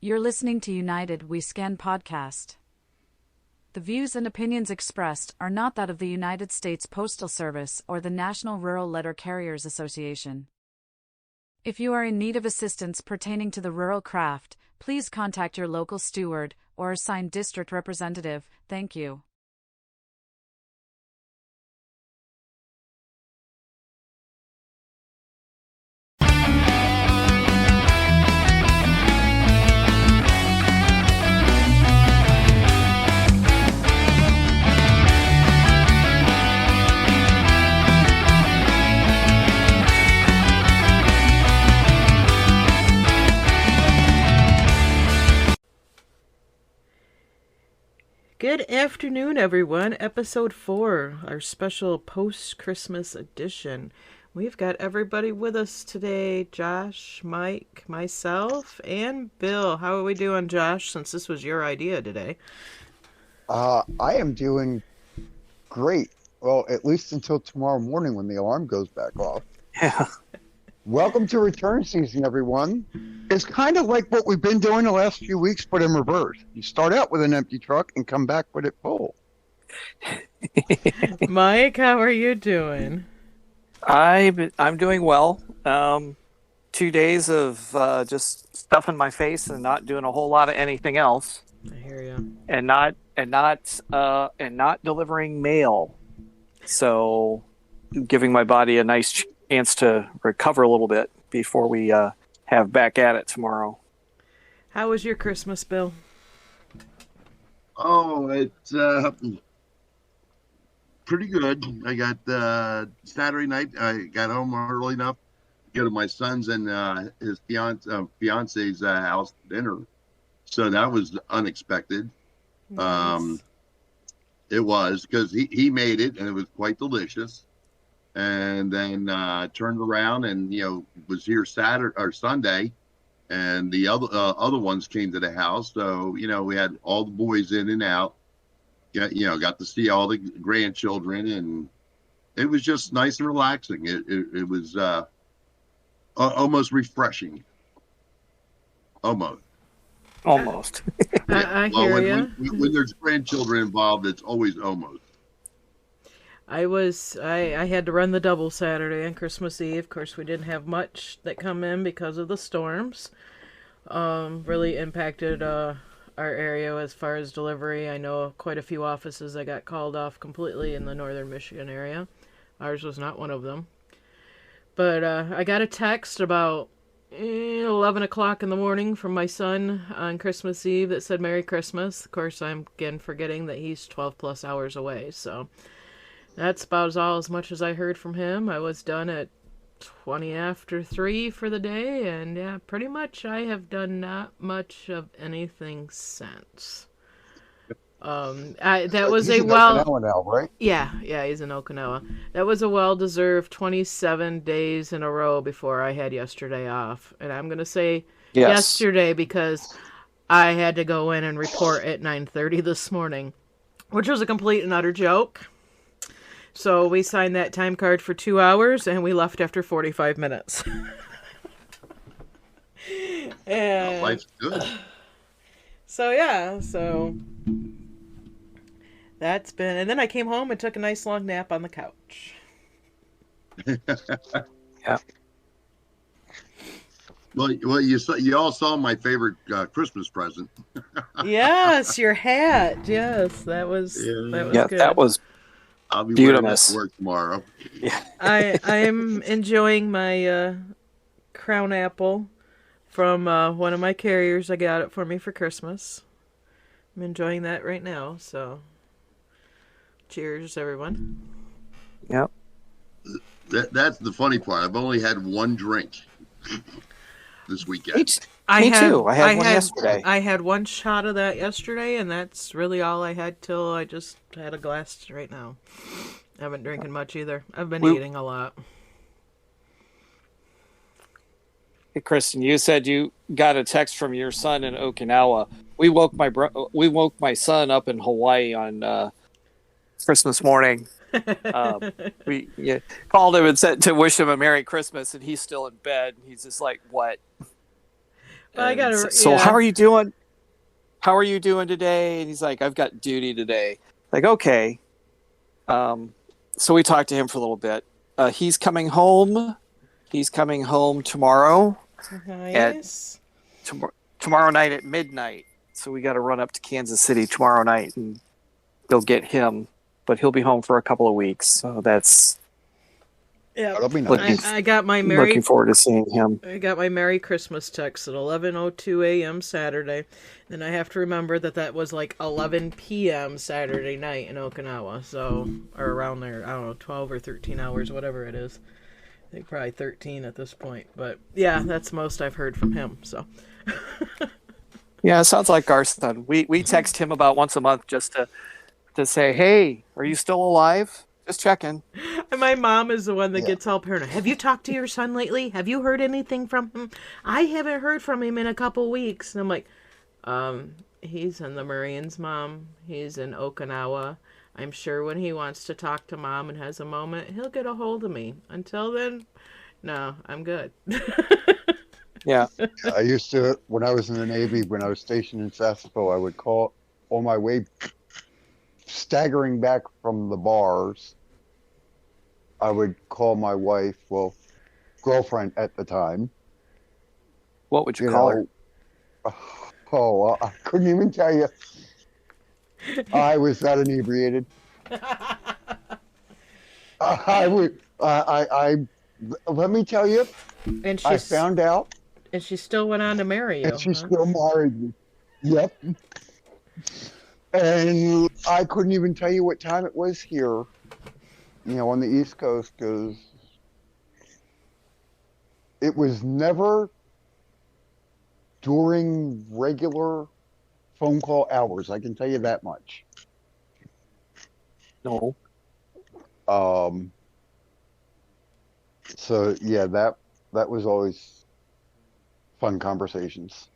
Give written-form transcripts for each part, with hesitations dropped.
You're listening to United We Scan podcast. The views and opinions expressed are not that of the United States Postal Service or the National Rural Letter Carriers Association. If you are in need of assistance pertaining to the rural craft, please contact your local steward or assigned district representative. Thank you. Good afternoon, everyone. Episode 4, our special post-Christmas edition. We've got everybody with us today. Josh, Mike, myself, and Bill. How are we doing, Josh, since this was your idea today? I am doing great. Well, at least until tomorrow morning when the alarm goes back off. Yeah. Welcome to return season, everyone. It's kind of like what we've been doing the last few weeks, but in reverse. You start out with an empty truck and come back with it full. Mike, how are you doing? I'm doing well. 2 days of just stuffing my face and not doing a whole lot of anything else. I hear you. And not delivering mail. So giving my body a nice chance to recover a little bit before we have back at it tomorrow. How was your Christmas, Bill? Oh, it's pretty good. I got Saturday night. I got home early enough to go to my son's and his fiance's house dinner. So that was unexpected. Nice. It was because he made it and it was quite delicious. And then turned around and was here Saturday or Sunday, and the other ones came to the house. So we had all the boys in and out. Got to see all the grandchildren, and it was just nice and relaxing. It was almost refreshing. Almost. I hear you. When there's grandchildren involved, it's always almost. I had to run the double Saturday and Christmas Eve. Of course, we didn't have much that come in because of the storms. Really impacted our area as far as delivery. I know quite a few offices that got called off completely in the northern Michigan area. Ours was not one of them. But I got a text about 11 o'clock in the morning from my son on Christmas Eve that said Merry Christmas. Of course, I'm again forgetting that he's 12 plus hours away, so that's about as much as I heard from him. I was done at 20 after 3 for the day, and yeah, pretty much I have done not much of anything since. That was He's in Okinawa now, right? Yeah, he's in Okinawa. That was a well-deserved 27 days in a row before I had yesterday off. And I'm going to say yesterday because I had to go in and report at 9:30 this morning, which was a complete and utter joke. So we signed that time card for 2 hours, and we left after 45 minutes. And Life's good. So that's been, and then I came home and took a nice long nap on the couch. Yeah. Well, you all saw my favorite Christmas present. Yes, your hat. Yes, that was good. That was I'll be beautiful. wearing it to work tomorrow. Yeah. I'm enjoying my crown apple from one of my carriers. I got it for me for Christmas. I'm enjoying that right now. So, cheers, everyone. Yep. That's the funny part. I've only had one drink this weekend. Me too. I had one yesterday. I had one shot of that yesterday, and that's really all I had till I just had a glass right now. I haven't drinking much either. I've been eating a lot. Hey, Kristen, you said you got a text from your son in Okinawa. We woke my son up in Hawaii on Christmas morning. We called him and said to wish him a Merry Christmas, and he's still in bed. He's just like, "What?" I gotta- So yeah. how are you doing? How are you doing today? And he's like, I've got duty today. Like, okay. So we talked to him for a little bit. He's coming home. He's coming home tomorrow. Nice. Tomorrow night at midnight. So we got to run up to Kansas City tomorrow night and go get him. But he'll be home for a couple of weeks. So that's Yeah. That'll be Looking- nice. I got my Merry looking forward to seeing him. I got my Merry Christmas text at 11:02 a.m. Saturday, and I have to remember that was like 11 p.m. Saturday night in Okinawa, so or around there. I don't know, 12 or 13 hours, whatever it is. I think probably 13 at this point, but yeah, that's most I've heard from him. So Yeah, it sounds like our son. We text him about once a month just to say, hey, are you still alive? Just checking. and my mom is the one that Yeah. gets all paranoid. Have you talked to your son lately? Have you heard anything from him? I haven't heard from him in a couple weeks. And I'm like, he's in the Marines, Mom. He's in Okinawa. I'm sure when he wants to talk to Mom and has a moment, he'll get a hold of me. Until then, no, I'm good. Yeah. I used to, when I was in the Navy, when I was stationed in Sasebo, I would call on my way, staggering back from the bars. I would call my wife, well, girlfriend at the time. What would you You call her? know, oh, I couldn't even tell you. I was that inebriated. I would. Let me tell you. And I found out, and she still went on to marry you. and she huh? still married me. Yep. And I couldn't even tell you what time it was here, on the East Coast, because it was never during regular phone call hours. I can tell you that much. No. So yeah, that was always fun conversations,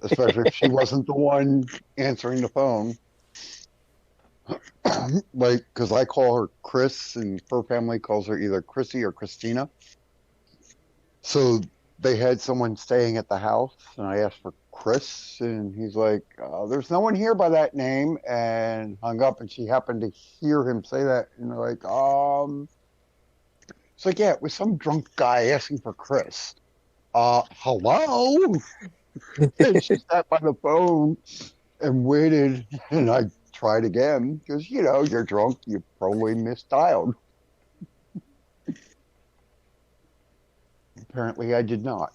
especially if she wasn't the one answering the phone. Like, because I call her Chris, and her family calls her either Chrissy or Christina. So they had someone staying at the house, and I asked for Chris, and he's like, "There's no one here by that name," and hung up. And she happened to hear him say that, and they're like, It's like, yeah, it was some drunk guy asking for Chris. Hello? And she sat by the phone and waited, and I tried again, because, you're drunk, you probably misdialed. Apparently I did not.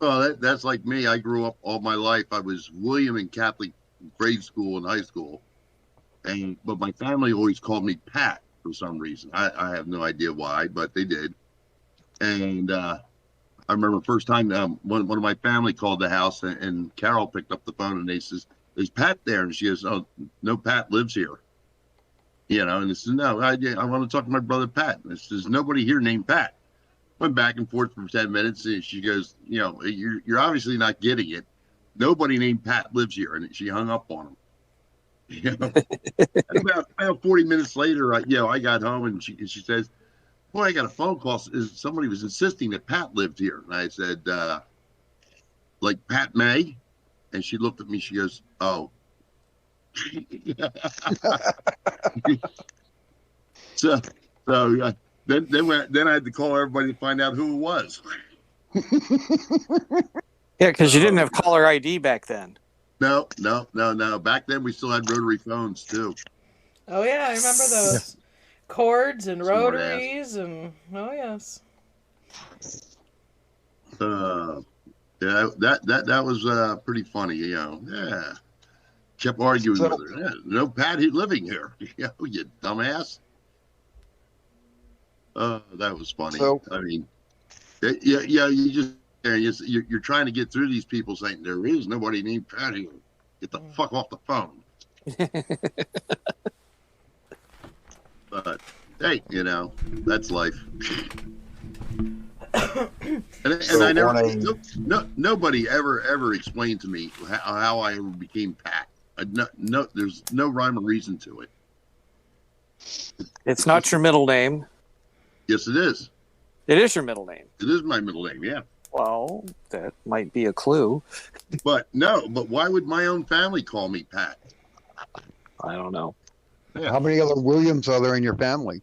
Well, that's like me. I grew up all my life. I was William in Catholic grade school and high school, but my family always called me Pat for some reason. I have no idea why, but they did. And I remember the first time one of my family called the house, and Carol picked up the phone, and they says, "Is Pat there?" And she goes, "Oh, no, Pat lives here." And I said, "No, I want to talk to my brother Pat." And there's nobody here named Pat. Went back and forth for 10 minutes, and she goes, "You're obviously not getting it. Nobody named Pat lives here." And she hung up on him. And about 40 minutes later, I got home, and she says, "Boy, I got a phone call. Somebody was insisting that Pat lived here." And I said, "Like Pat May?" And she looked at me. She goes, "Oh." So then I had to call everybody to find out who it was. Yeah, because you didn't have caller ID back then. No. Back then we still had rotary phones too. Oh yeah, I remember those cords and Smart rotaries and oh yes. Yeah, that was pretty funny. Yeah. Kept arguing with her. Yeah, no Pat living here. You dumbass. That was funny. So- I mean, you're trying to get through these people saying there is nobody named Pat here. Get the fuck off the phone. But hey, that's life. And So I never, on nobody ever explained to me how I ever became Pat. No, there's no rhyme or reason to it. It's not your middle name. Yes, it is. It is your middle name. It is my middle name. Yeah. Well, that might be a clue. But no, but why would my own family call me Pat? I don't know. Yeah. How many other Williams are there in your family?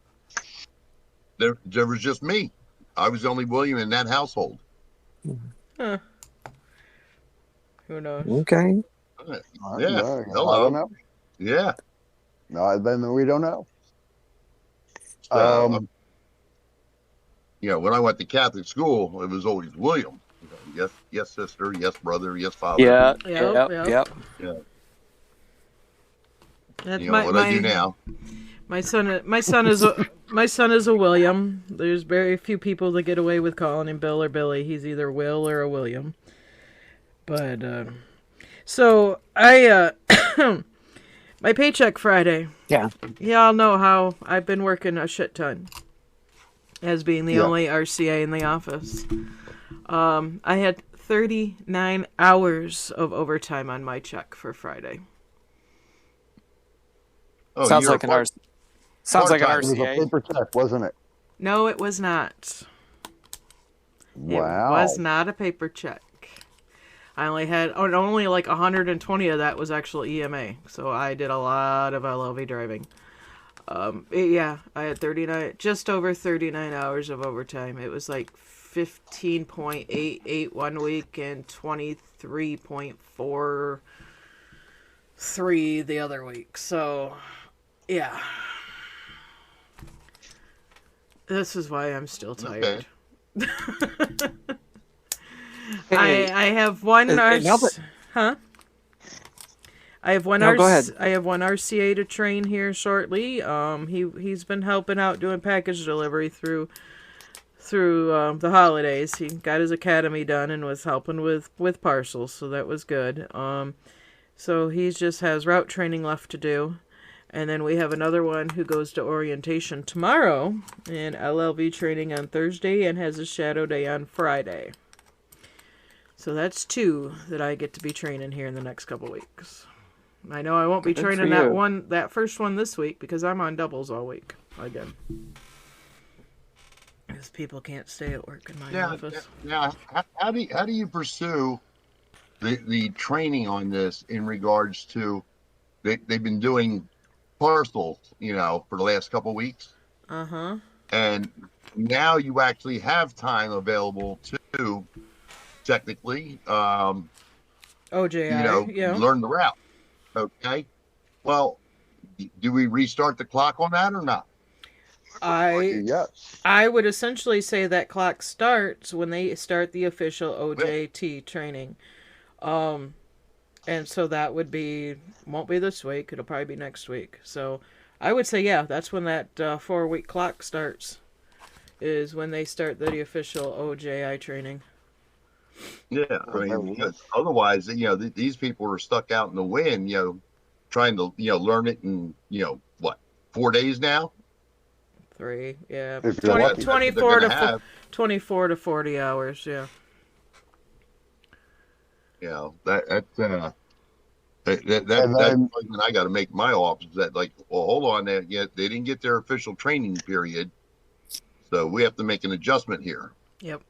There was just me. I was the only William in that household. Huh. Who knows? Okay. Yeah. I don't Hello. know. Yeah. No, then we don't know. So, when I went to Catholic school, it was always William. Yes, sister. Yes, brother. Yes, father. Yeah. Yep. Yeah. That's What I do now. My son is a William. There's very few people that get away with calling him Bill or Billy. He's either Will or a William. But so I my paycheck Friday. Yeah. Y'all know how I've been working a shit ton as being the only RCA in the office. I had 39 hours of overtime on my check for Friday. Oh, Sounds you're like an part-time. It was a RCA. paper check, wasn't it? No, it was not. Wow. It was not a paper check. I only had only like 120 of that was actual EMA, so I did a lot of LLV driving. I had just over 39 hours of overtime. It was like 15.88 one week and 23.43 the other week. So, yeah. This is why I'm still tired. Okay. I have one huh? I have one go ahead. I have one RCA to train here shortly. He's been helping out doing package delivery through the holidays. He got his academy done and was helping with parcels, so that was good. So he just has route training left to do. And then we have another one who goes to orientation tomorrow and LLV training on Thursday and has a shadow day on Friday. So that's two that I get to be training here in the next couple weeks. I know I won't be Good training for you. that first one this week because I'm on doubles all week again. Because people can't stay at work in my office. Yeah. How do you pursue the training on this in regards to they've been doing parcels, for the last couple of weeks, and now you actually have time available to technically, OJI, learn the route. Okay. Well, do we restart the clock on that or not? Yes. I would essentially say that clock starts when they start the official OJT training. And so that won't be this week. It'll probably be next week. So I would say, that's when that 4-week clock starts, is when they start the official OJI training. Yeah. I mean, otherwise, these people are stuck out in the wind, trying to, learn it in, 4 days now? 3, yeah. If you're lucky. 24 to 40 hours, yeah. That's something I got to make my office. That hold on, they didn't get their official training period, so we have to make an adjustment here. Yep.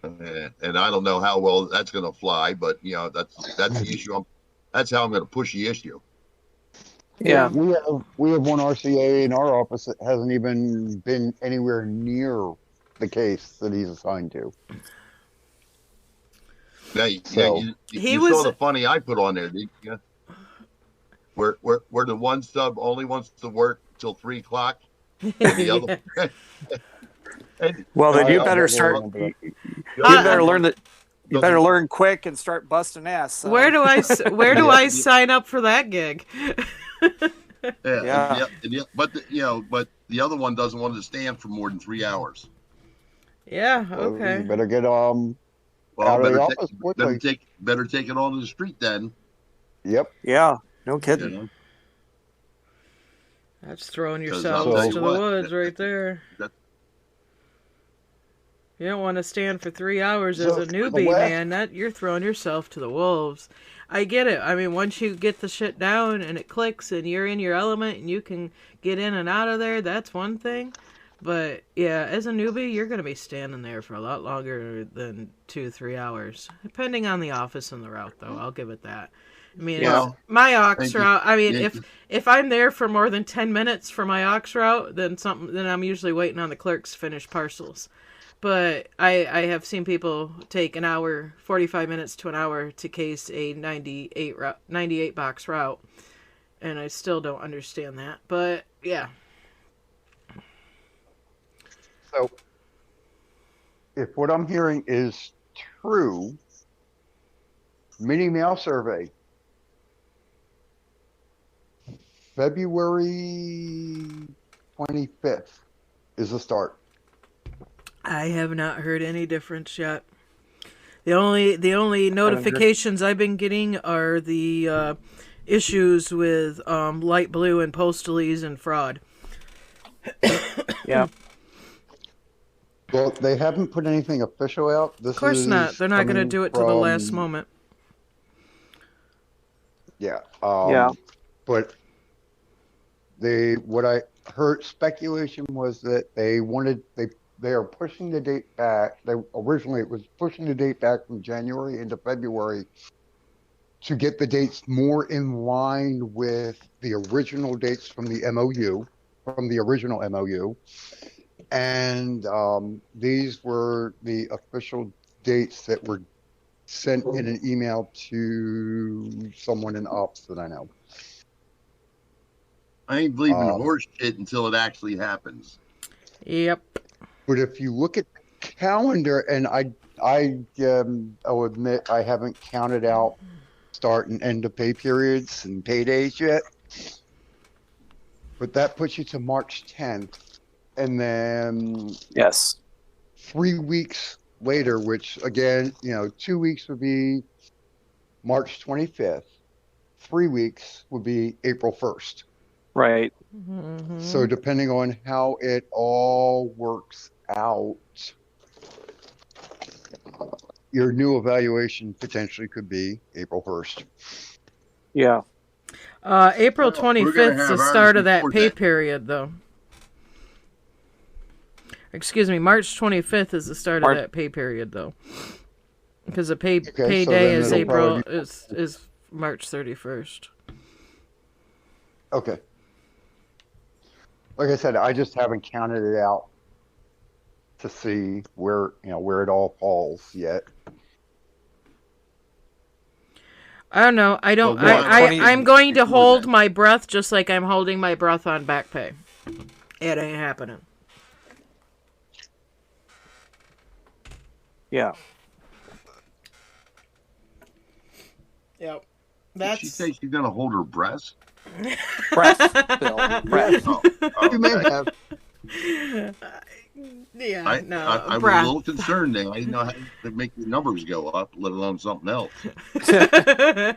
And I don't know how well that's going to fly, but that's the issue. That's how I'm going to push the issue. Yeah. We have one RCA in our office that hasn't even been anywhere near the case that he's assigned to. Yeah, you saw the funny I put on there, did you? Where the one sub only wants to work till 3 o'clock, and the other. Well, then you better start. You better learn that. You better learn quick and start busting ass. Son. Where do I sign up for that gig? Yeah. But the other one doesn't want to stand for more than 3 hours. Yeah. Okay. You better get Well, out of the office quickly. better take it on to the street then. Yep. Yeah. No kidding. That's throwing yourselves to the woods right there. You don't want to stand for 3 hours as a newbie, man. You're throwing yourself to the wolves. I get it. I mean, once you get the shit down and it clicks and you're in your element and you can get in and out of there, that's one thing. But yeah, as a newbie, you're going to be standing there for a lot longer than 2-3 hours, depending on the office and the route. Though I'll give it that. I mean, Well, my aux thank you. route. I mean, Yeah. if I'm there for more than 10 minutes for my aux route, then I'm usually waiting on the clerks to finish parcels. But I have seen people take an hour, 45 minutes to an hour to case a 98 box route, and I still don't understand that. But yeah. So, if what I'm hearing is true, mini mail survey, February 25th is the start. I have not heard any difference yet. The only notifications I've been getting are the issues with light blue and postalese and fraud. Yeah. Well, they haven't put anything official out. This Of course is not. They're not going to coming do it to the last from- moment. Yeah. Yeah. But what I heard speculation was that they are pushing the date back. Originally it was pushing the date back from January into February to get the dates more in line with the original dates from the original MOU. And these were the official dates that were sent in an email to someone in ops that I know. I ain't believing horse shit until it actually happens. Yep. But if you look at the calendar, and I'll admit I haven't counted out start and end of pay periods and paydays yet, but that puts you to March 10th, and then Yes. 3 weeks later, which again, 2 weeks would be March 25th. 3 weeks would be April 1st. Right. Mm-hmm. So depending on how it all works out, your new evaluation potentially could be April 1st. Yeah. April Well, we're 25th gonna is the have start ours of that before pay that. period, though. Excuse me, March 25th is the start March- of that pay period, though. Because the pay so day then is it'll April probably is March 31st. Okay. Like I said, I just haven't counted it out to see where it all falls yet. I don't know. I don't. Well, I'm going to before hold that. my breath just like I'm holding my breath on back pay. It ain't happening. Yeah. Yep. Did she say she's gonna hold her breast? Breath, Bill. Breath. Oh, You may okay. have. Yeah. I was a breath. little concerned there. I didn't know how to make the numbers go up, let alone something else.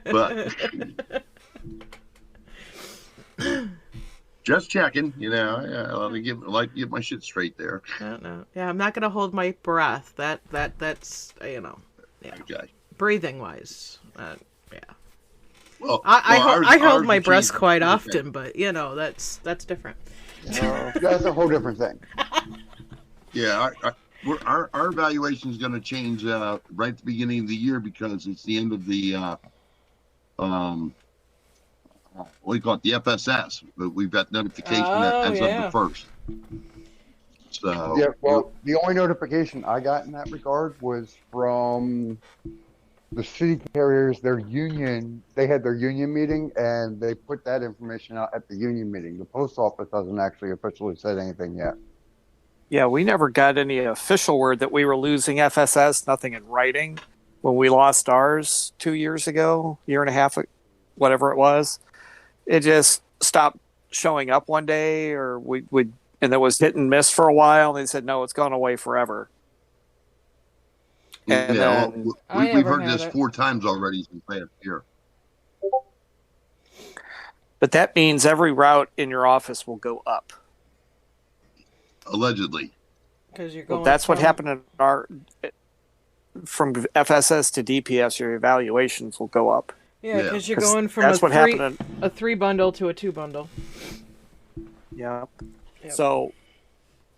But just checking, I like to get my shit straight there. No. Yeah, I'm not gonna hold my breath. That's Yeah. Okay. Breathing wise, yeah. Well, I ours hold my are breath changing. quite Okay. often, but that's different. That's a whole different thing. Yeah, our evaluation is going to change right at the beginning of the year because it's the end of the what do you call it, the FSS. But we've got notification as of the first. So Yeah, well, the only notification I got in that regard was from the city carriers, their union. They had their union meeting, and they put that information out at the union meeting. The post office hasn't actually officially said anything yet. Yeah, we never got any official word that we were losing FSS, nothing in writing. When we lost ours 2 years ago, year and a half, whatever it was, it just stopped showing up one day, or and it was hit and miss for a while. And they said, no, it's gone away forever. And then, we've never heard had this it. 4 times already since last year. but that means every route in your office will go up. Allegedly. Because you're Well, going. that's what from- happened in from FSS to DPS. Your evaluations will go up. Yeah, because you're 'Cause going from that's what happened. a 3 bundle to a 2 bundle. Yeah. Yep. So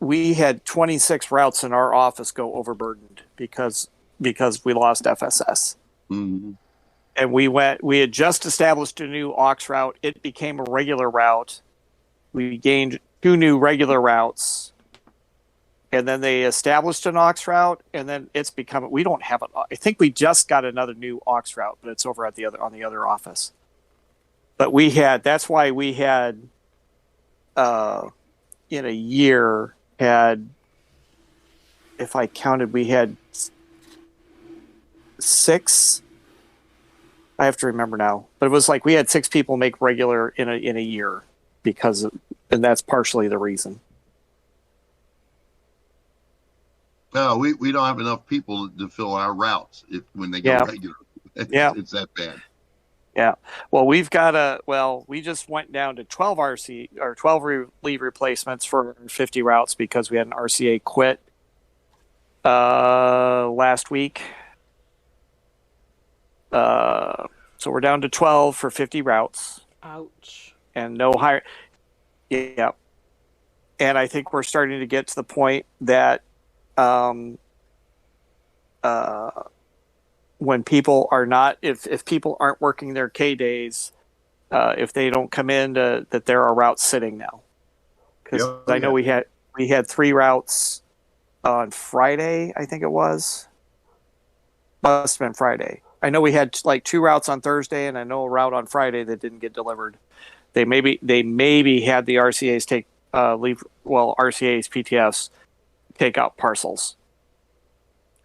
we had 26 routes in our office go overburdened because we lost FSS. Mm-hmm. And we had just established a new aux route. It became a regular route. We gained 2 new regular routes. And then they established an aux route, and then it's become, we don't have it. I think we just got another new aux route, but it's over on the other office. But that's why we had, in a year, if I counted, we had 6. I have to remember now, but it was like we had 6 people make regular in a year and that's partially the reason. No, we don't have enough people to fill our routes when they go regular. It's that bad. Yeah. Well, we just went down to 12 leave replacements for 50 routes because we had an RCA quit last week. So we're down to 12 for 50 routes. Ouch. And no higher. Yeah. And I think we're starting to get to the point that when people are not, if people aren't working their K days, if they don't come in, that there are routes sitting now. Because I know we had 3 routes on Friday, I think it was. Must have been Friday. I know we had like 2 routes on Thursday, and I know a route on Friday that didn't get delivered. They maybe had the RCAs RCAs, PTS take out parcels,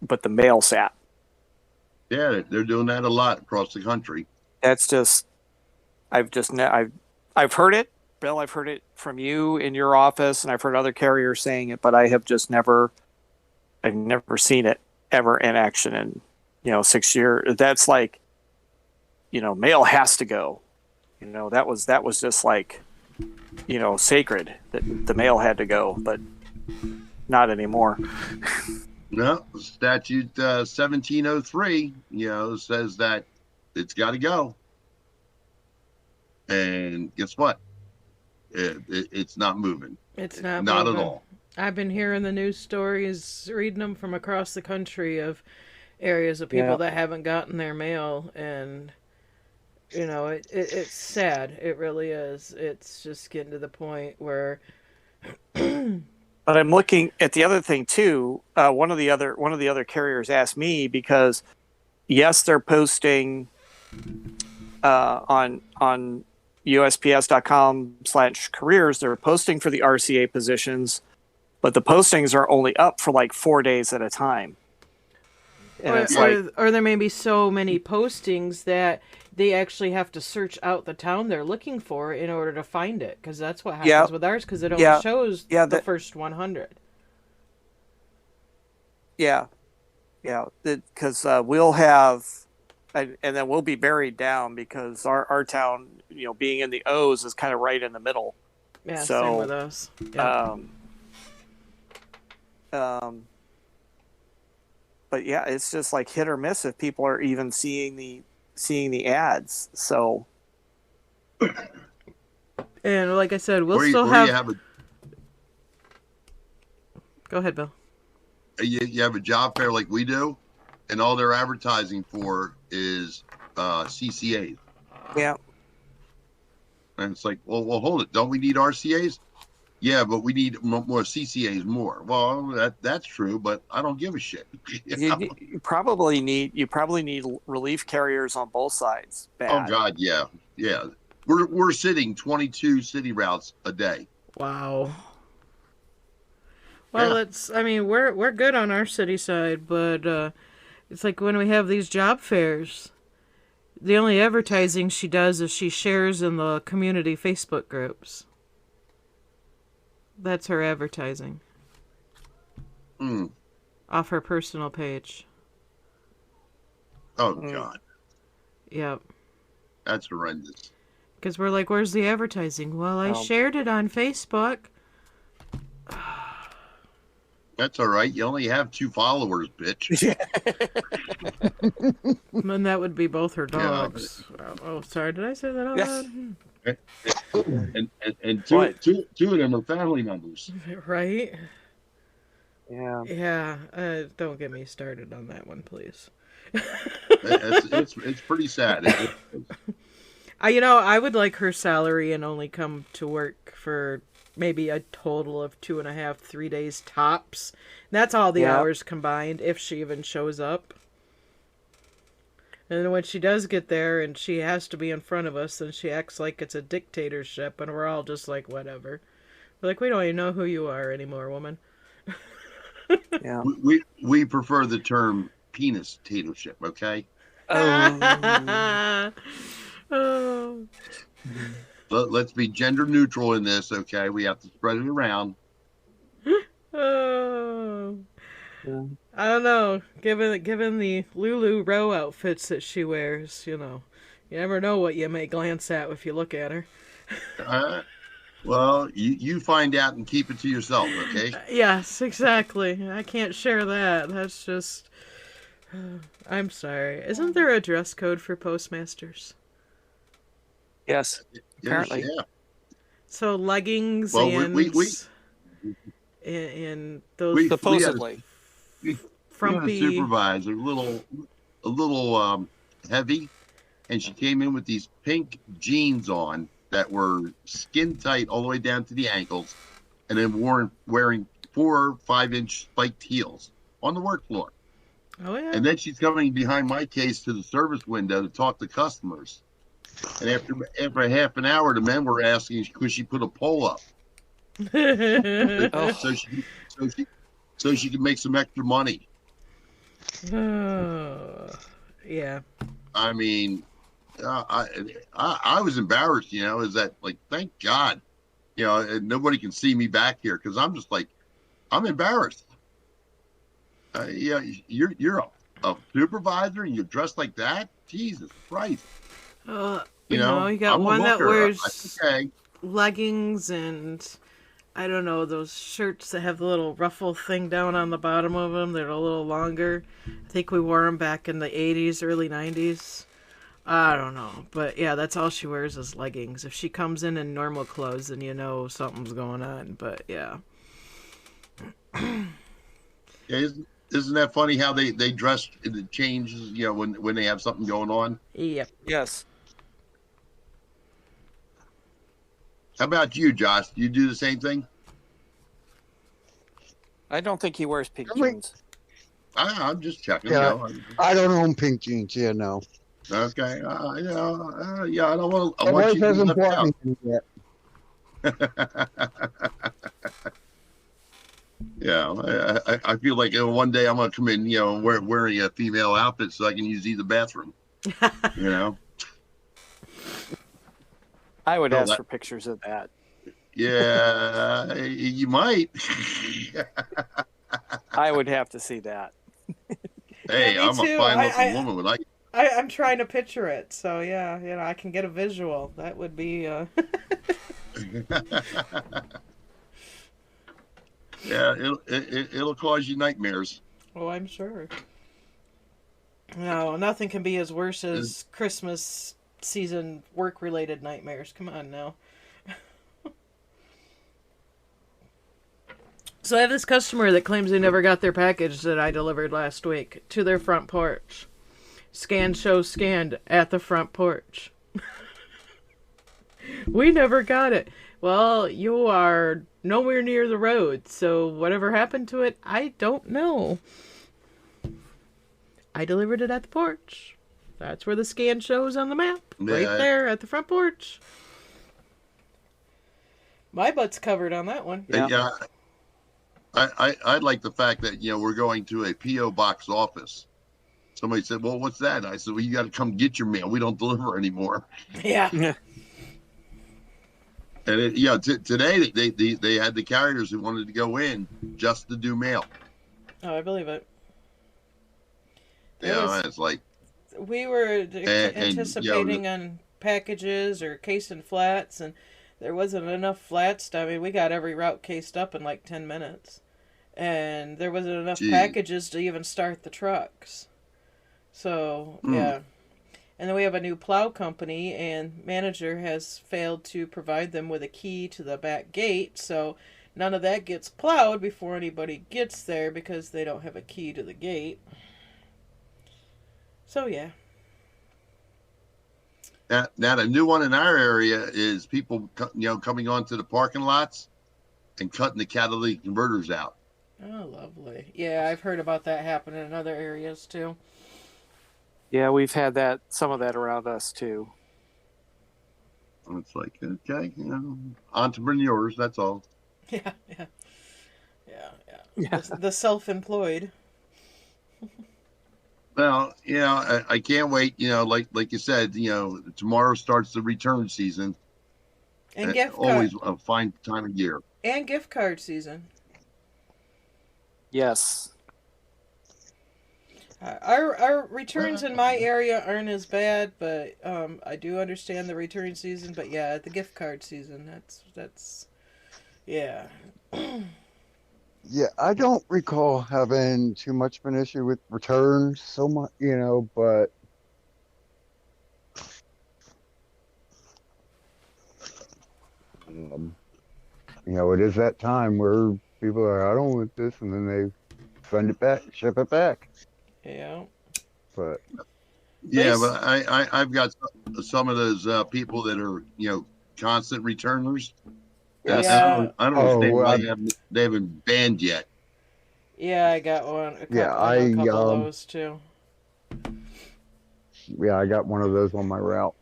but the mail sat. Yeah, they're doing that a lot across the country. That's just, I've heard it, Bill. I've heard it from you in your office, and I've heard other carriers saying it, but I've never seen it ever in action in 6 years. That's like, mail has to go. That was just like, sacred that the mail had to go, but not anymore. No, statute 1703, says that it's got to go. And guess what? It's not moving. It's not moving. At all. I've been hearing the news stories, reading them from across the country of areas of people that haven't gotten their mail, and it's sad. It really is. It's just getting to the point where. But I'm looking at the other thing too. One of the other carriers asked me, because yes, they're posting on USPS.com/careers. They're posting for the RCA positions, but the postings are only up for like 4 days at a time. And or there may be so many postings that they actually have to search out the town they're looking for in order to find it, because that's what happens with ours, because it only shows the first 100. Yeah, because we'll have, and then we'll be buried down because our town, being in the O's, is kind of right in the middle. Yeah, so, same with us. Yeah. But yeah, it's just like hit or miss if people are even seeing the ads. So, and like I said, we'll still have. Go ahead, Bill. You have a job fair like we do, and all they're advertising for is CCAs. Yeah. And it's like, well, hold it. Don't we need RCAs? Yeah, but we need more CCAs more. Well, that's true, but I don't give a shit. You probably need relief carriers on both sides. Bad. Oh God, yeah. We're sitting 22 city routes a day. Wow. Well, we're good on our city side, but it's like when we have these job fairs, the only advertising she does is she shares in the community Facebook groups. That's her advertising. Off her personal page. Oh, God. Yep. That's horrendous. Because we're like, where's the advertising? Well, I shared it on Facebook. That's all right. You only have 2 followers, bitch. And that would be both her dogs. Yeah. Oh, sorry. Did I say that out loud? And two of them are family members. Right? Yeah. Yeah, don't get me started on that one, please. It's pretty sad. I would like her salary and only come to work for maybe a total of 2.5, 3 days tops. That's all the Yeah. hours combined, if she even shows up. And then when she does get there and she has to be in front of us, then she acts like it's a dictatorship, and we're all just like, whatever. We're like, we don't even know who you are anymore, woman. Yeah. We prefer the term penis dictatorship. Okay. Oh. Oh. Let's be gender neutral in this. Okay. We have to spread it around. Oh. Yeah. I don't know. Given the Lulu Row outfits that she wears, you never know what you may glance at if you look at her. Well, you find out and keep it to yourself. Okay. Yes, exactly. I can't share that. That's just. I'm sorry. Isn't there a dress code for postmasters? Yes. Apparently. Yeah. So leggings Well, and those we Supposedly. We had a frumpy. supervisor, a little heavy, and she came in with these pink jeans on that were skin tight all the way down to the ankles, and then wearing 4 or 5 inch spiked heels on the work floor. Oh yeah. And then she's coming behind my case to the service window to talk to customers. And after half an hour, the men were asking, could she put a pole up Oh. so she could make some extra money? Oh, yeah. I mean, I was embarrassed. Is that like, thank God, and nobody can see me back here because I'm just like, I'm embarrassed. Yeah, you're a supervisor and you're dressed like that. Jesus Christ. You got I'm a one that looker. wears Okay. leggings and I don't know, those shirts that have the little ruffle thing down on the bottom of them. They're a little longer. I think we wore them back in the 80s, early 90s. I don't know. But yeah, that's all she wears is leggings. If she comes in normal clothes, then you know something's going on. But yeah. Yeah, isn't that funny how they dress and it changes, when they have something going on? Yep. Yes. How about you, Josh? Do you do the same thing? I don't think he wears pink Wait. jeans. I'm just checking. Yeah. I don't own pink jeans. Yeah, no. Okay. Yeah, I don't want to. My I want wife you to hasn't left bought out. me any yet. Yeah, I feel like one day I'm gonna come in, wearing a female outfit so I can use the bathroom. I would No, ask that- for pictures of that. Yeah, you might. I would have to see that. Hey, me I'm too. a fine looking I- woman when I. I'm trying to picture it. So yeah, I can get a visual. That would be Yeah, it'll cause you nightmares. Oh, I'm sure. No, nothing can be as worse as Christmas season work-related nightmares. Come on now. So I have this customer that claims they never got their package that I delivered last week to their front porch. Scan show scanned at the front porch. We never got it. Well, you are nowhere near the road, so whatever happened to it, I don't know. I delivered it at the porch. That's where the scan shows on the map. Right Yeah. there at the front porch. My butt's covered on that one. Yeah. I like the fact that we're going to a PO box office. Somebody said, "Well, what's that?" I said, "Well, you got to come get your mail. We don't deliver anymore." Yeah. And today they had the carriers who wanted to go in just to do mail. Oh, I believe it. It's like, We were and, anticipating on packages or casing flats, and there wasn't enough flats. I mean, we got every route cased up in like 10 minutes. And there wasn't enough Gee. packages to even start the trucks. So, yeah. And then we have a new plow company, and manager has failed to provide them with a key to the back gate. So none of that gets plowed before anybody gets there because they don't have a key to the gate. So, yeah. Now the new one in our area is people, coming onto the parking lots and cutting the catalytic converters out. Oh, lovely. Yeah, I've heard about that happening in other areas, too. Yeah, we've had some of that around us too. It's like, okay, entrepreneurs, that's all. Yeah. The self-employed. Well, I can't wait. Like you said, tomorrow starts the return season. And gift card. Always a fine time of year. And gift card season. Yes. Our returns in my area aren't as bad, but I do understand the return season. But yeah, the gift card season, that's yeah. Yeah, I don't recall having too much of an issue with returns so much, but it is that time where people are, I don't want this, and then they send it back, ship it back. Yeah. But yeah, but I've got some of those people that are constant returners. Yeah. I don't understand why they haven't banned yet. Yeah, I got one. A couple of those too. Yeah, I got one of those on my route.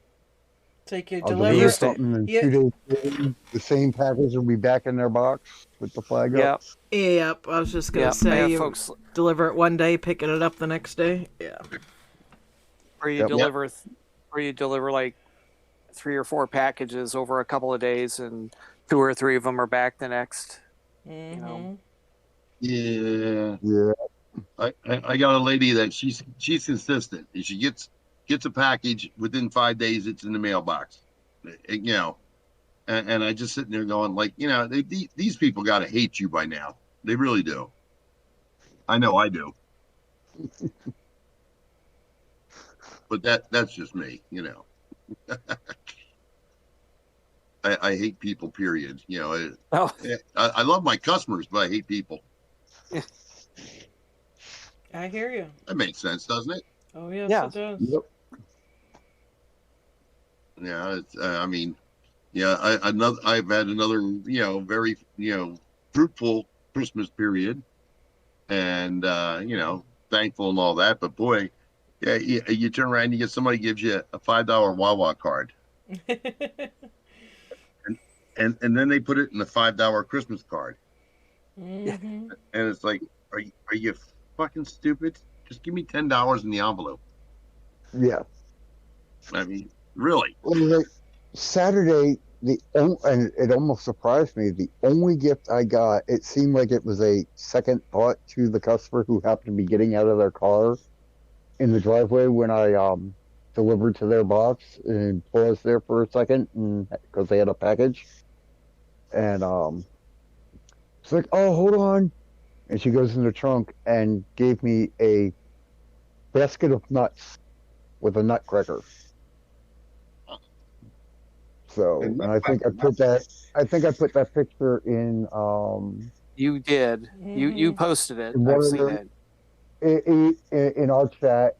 Take your I'll delivery. something in 2 days. The same package will be back in their box with the flag up. Yep. I was just gonna say, you folks deliver it one day, picking it up the next day. Yeah. Or you deliver like 3 or 4 packages over a couple of days, and 2 or 3 of them are back the next. Mm-hmm. Yeah. I got a lady that she's consistent. And she gets a package within 5 days. It's in the mailbox. And I just sitting there going like, these people got to hate you by now. They really do. I know I do. But that's just me, I hate people, period. I love my customers, but I hate people. I hear you. That makes sense, doesn't it? Oh, yes, Yeah. it does. Yep. Yeah, I've had another, very, fruitful Christmas period, and thankful and all that. But boy, yeah, you turn around and you get somebody gives you a $5 Wawa card, and then they put it in a $5 Christmas card, Mm-hmm. and it's like, are you fucking stupid? Just give me $10 in the envelope. Yeah. I mean, really. Well, like Saturday, and it almost surprised me. The only gift I got, it seemed like it was a second thought to the customer who happened to be getting out of their car in the driveway when I delivered to their box, and paused there for a second because they had a package. And it's like, oh, hold on. And she goes in the trunk and gave me a basket of nuts with a nutcracker. So, and I think I put that picture in. You did. You posted it. I've seen it. In our chat.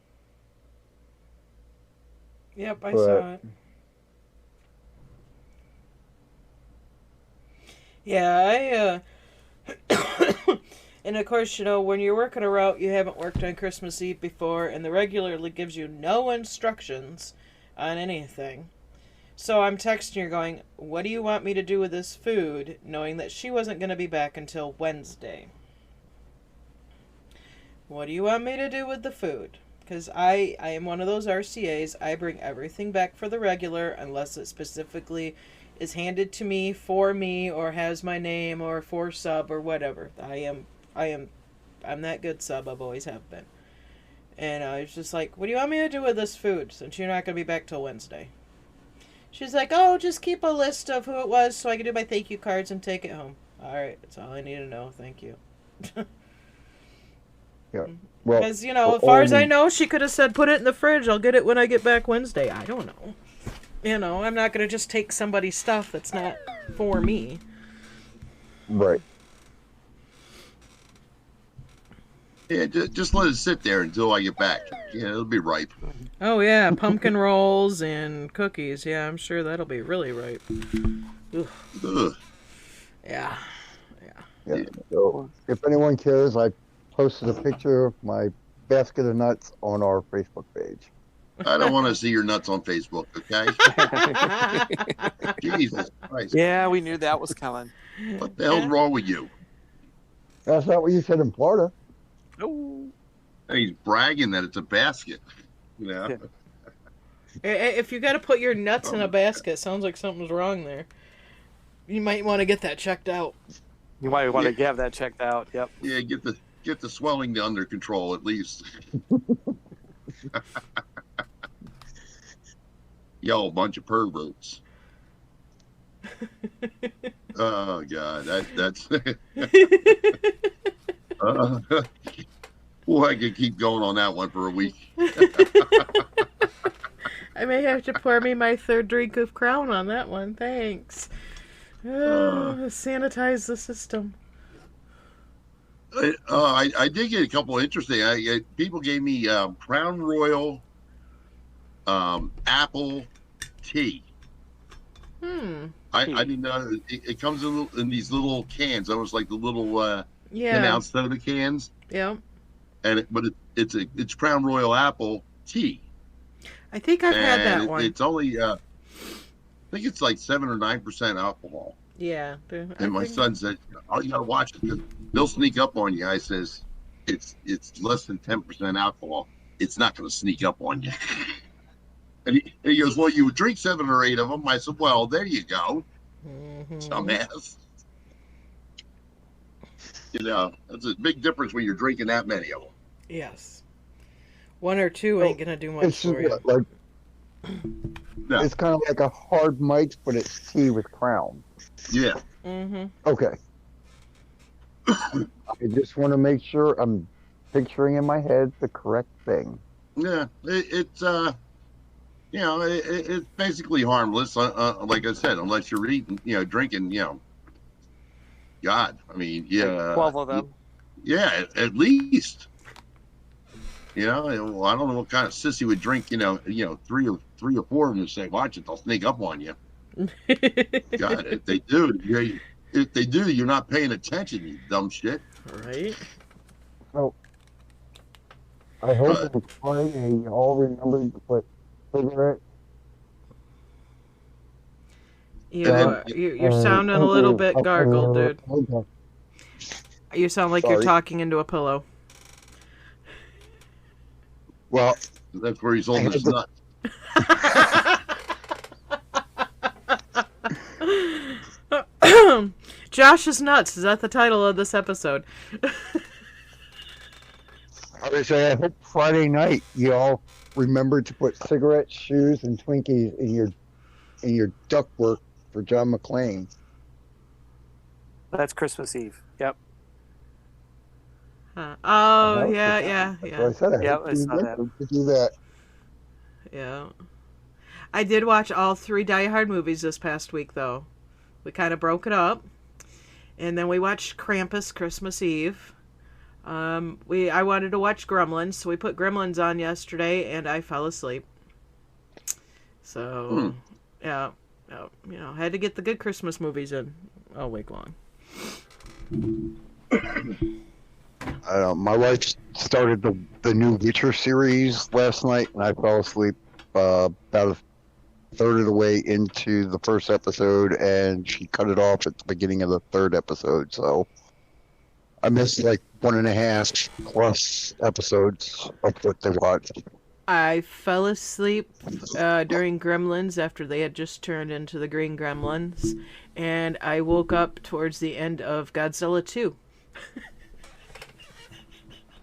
Yep, I saw it. Yeah, and of course, when you're working a route you haven't worked on Christmas Eve before, and the regularly gives you no instructions on anything. So I'm texting her going, what do you want me to do with this food, knowing that she wasn't going to be back until Wednesday? What do you want me to do with the food? Because I am one of those RCAs. I bring everything back for the regular unless it specifically is handed to me for me or has my name or for sub or whatever. I'm that good sub. I've always have been. And I was just like, what do you want me to do with this food since you're not going to be back till Wednesday? She's like, oh, just keep a list of who it was so I can do my thank you cards and take it home. All right, that's all I need to know. Thank you. Yeah. Well, because, as far as I know, she could have said, put it in the fridge. I'll get it when I get back Wednesday. I don't know. I'm not going to just take somebody's stuff that's not for me. Right. Yeah, just let it sit there until I get back. Yeah, it'll be ripe. Oh yeah, pumpkin rolls and cookies. Yeah, I'm sure that'll be really ripe. Ugh. Ugh. Yeah. Yeah. So if anyone cares, I posted a picture of my basket of nuts on our Facebook page. I don't want to see your nuts on Facebook, okay? Jesus Christ. Yeah, we knew that was coming. What the hell's wrong with you? That's not what you said in Florida. Oh. He's bragging that it's a basket. You know? Yeah. If you got to put your nuts in a basket, sounds like something's wrong there. You might want to get that checked out. You might want to have that checked out. Yep. Yeah, get the swelling under control at least. Y'all a bunch of perverts. Oh God, that's. Boy, I could keep going on that one for a week. I may have to pour me my third drink of Crown on that one. Thanks. Sanitize the system. I did get a couple of interesting. People gave me Crown Royal apple tea. I didn't know it comes in these little cans, almost like the little Yeah. soda cans. Yeah. But it's Crown Royal apple tea. I think I've had that And one. It's only I think it's like 7 or 9% alcohol. Yeah. And my son said, "Oh, you gotta watch it. 'Cause they'll sneak up on you." I says, "It's less than 10% alcohol. It's not gonna sneak up on you." And he goes, "Well, you would drink 7 or 8 of them." I said, "Well, there you go, dumbass." You know, that's a big difference when you're drinking that many of them. Yes. One or two ain't gonna do much It's for you. like No. it's kind of like a hard mic, but it's tea with Crown. Yeah. Okay. I just want to make sure I'm picturing in my head the correct thing. Yeah, it's you know, it's basically harmless. Like I said, unless you're eating, drinking, God, I mean, yeah, 12 of them. Yeah, at least. Well, I don't know what kind of sissy would drink, 3 or 4 of them and say, "Watch it, they'll sneak up on you." God, if they do, you're not paying attention, you dumb shit. Right? So I hope in Friday you all remember to put cigarette. You're sounding a little bit gargled, dude. Okay. You sound like you're Sorry. talking into a pillow. Well, That's where he's holding his nut. Josh is nuts. Is that the title of this episode? I would say I hope Friday night you all remember to put cigarettes, shoes, and Twinkies in your ductwork for John McClane. That's Christmas Eve. Yep. Oh, yeah. So I said I Yeah, hope I you saw that. remember to do that. Yeah. I did watch all 3 Die Hard movies this past week, though. We kind of broke it up. And then we watched Krampus Christmas Eve. I wanted to watch Gremlins, so we put Gremlins on yesterday, and I fell asleep. So, yeah, had to get the good Christmas movies in all week long. I don't know. My wife started the new Witcher series last night, and I fell asleep about a third of the way into the first episode, and she cut it off at the beginning of the third episode. So I missed like 1.5 plus episodes of what they watched. I fell asleep during Gremlins after they had just turned into the Green Gremlins, and I woke up towards the end of Godzilla 2.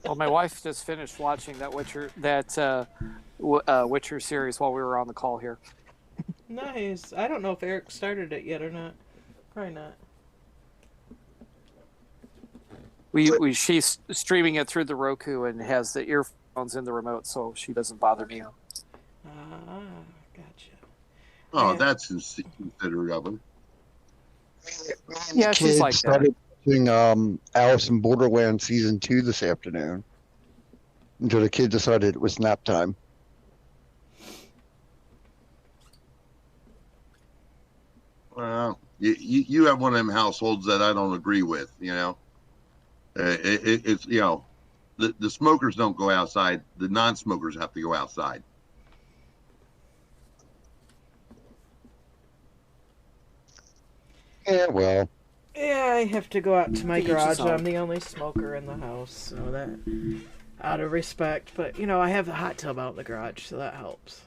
Well, my wife just finished watching that Witcher Witcher series while we were on the call here. Nice. I don't know if Eric started it yet or not. Probably not. She's streaming it through the Roku and has the earphones in the remote, so she doesn't bother me. Ah, gotcha. Oh, Yeah. that's considerate of him. Yeah, she's Kids like that. started watching Alice in Borderland season 2 this afternoon until the kid decided it was nap time. Well, you have one of them households that I don't agree with. It's the smokers don't go outside. The non-smokers have to go outside. Yeah, well, Yeah, I have to go out to my To each his garage. own. I'm the only smoker in the house, so that, out of respect. But, I have the hot tub out in the garage, so that helps.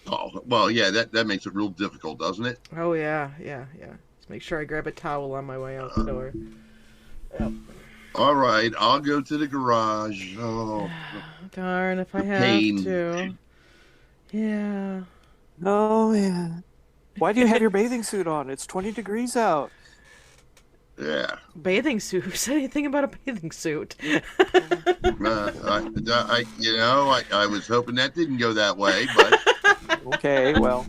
Oh, well, yeah, that makes it real difficult, doesn't it? Oh, yeah. Just make sure I grab a towel on my way out the door. Yep. All right, I'll go to the garage. Oh, Darn, if I have pain. to. Yeah. Oh, yeah. Why do you have your bathing suit on? It's 20 degrees out. yeah. Bathing suit? Who said anything about a bathing suit? I was hoping that didn't go that way, but Okay, well,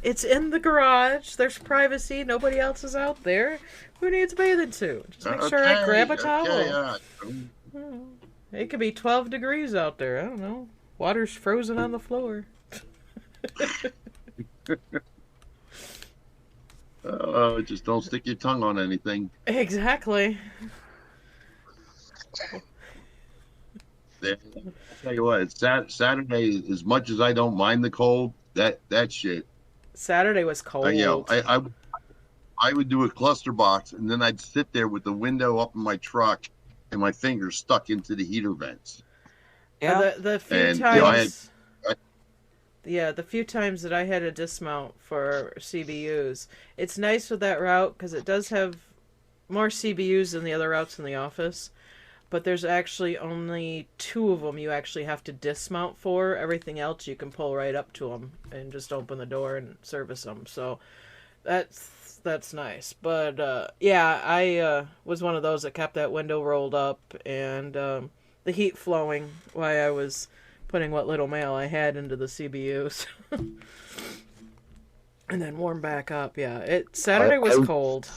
It's in the garage. There's privacy. Nobody else is out there. Who needs a bathing suit? Just make sure I grab a towel. It could be 12 degrees out there. I don't know. Water's frozen on the floor. Just don't stick your tongue on anything. Exactly. I'll tell you what, it's Saturday. As much as I don't mind the cold, that shit. Saturday was cold. I would do a cluster box, and then I'd sit there with the window up in my truck, and my fingers stuck into the heater vents. yeah. The few And, times. I- The few times that I had a dismount for CBUs, it's nice with that route because it does have more CBUs than the other routes in the office. But there's actually only 2 of them you actually have to dismount for. Everything else you can pull right up to them and just open the door and service them. So that's nice. But I was one of those that kept that window rolled up and the heat flowing while I was putting what little mail I had into the CBUs. And then warm back up. Yeah, Saturday was cold.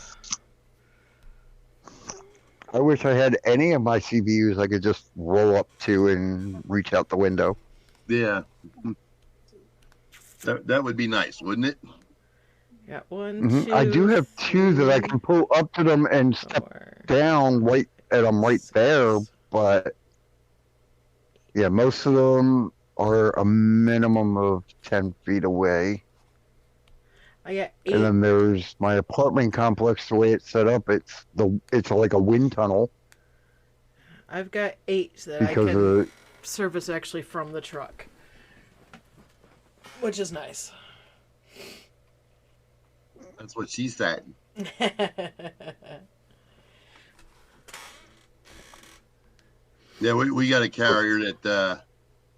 I wish I had any of my CBUs I could just roll up to and reach out the window. Yeah, that would be nice, wouldn't it? Got 1, 2, I do have 2 that I can pull up to them and step 4, down right at them right there, 6. but yeah, most of them are a minimum of 10 feet away. I got 8. And then there's my apartment complex. The way it's set up, it's like a wind tunnel I've got 8 that I because can service actually from the truck, which is nice. That's what she said. Yeah, we got a carrier that,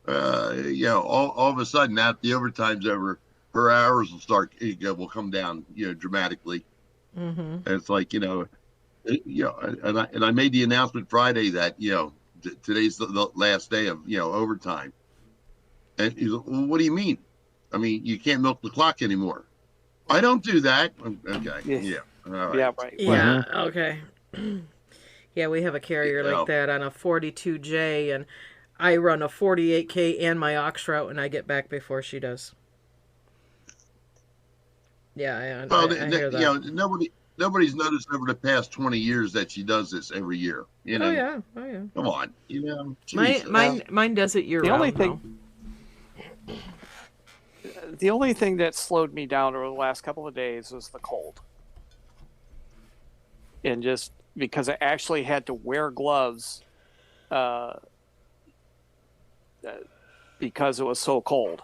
all of a sudden after the overtime's over, her hours will come down, dramatically. Mm-hmm. And it's like, and I made the announcement Friday that, today's the last day of, overtime. And he's like, well, what do you mean? I mean, you can't milk the clock anymore. I don't do that. Okay. Yeah. All right. Yeah, right. Yeah, okay. Yeah, we have a carrier Yeah. like that on a 42J, and I run a 48K and my aux route, and I get back before she does. Yeah, Well, I hear that. nobody's noticed over the past 20 years that she does this every year. Oh yeah. Come on, Jesus. Mine does it year The round. only thing- The only thing that slowed me down over the last couple of days was the cold. And just because I actually had to wear gloves because it was so cold.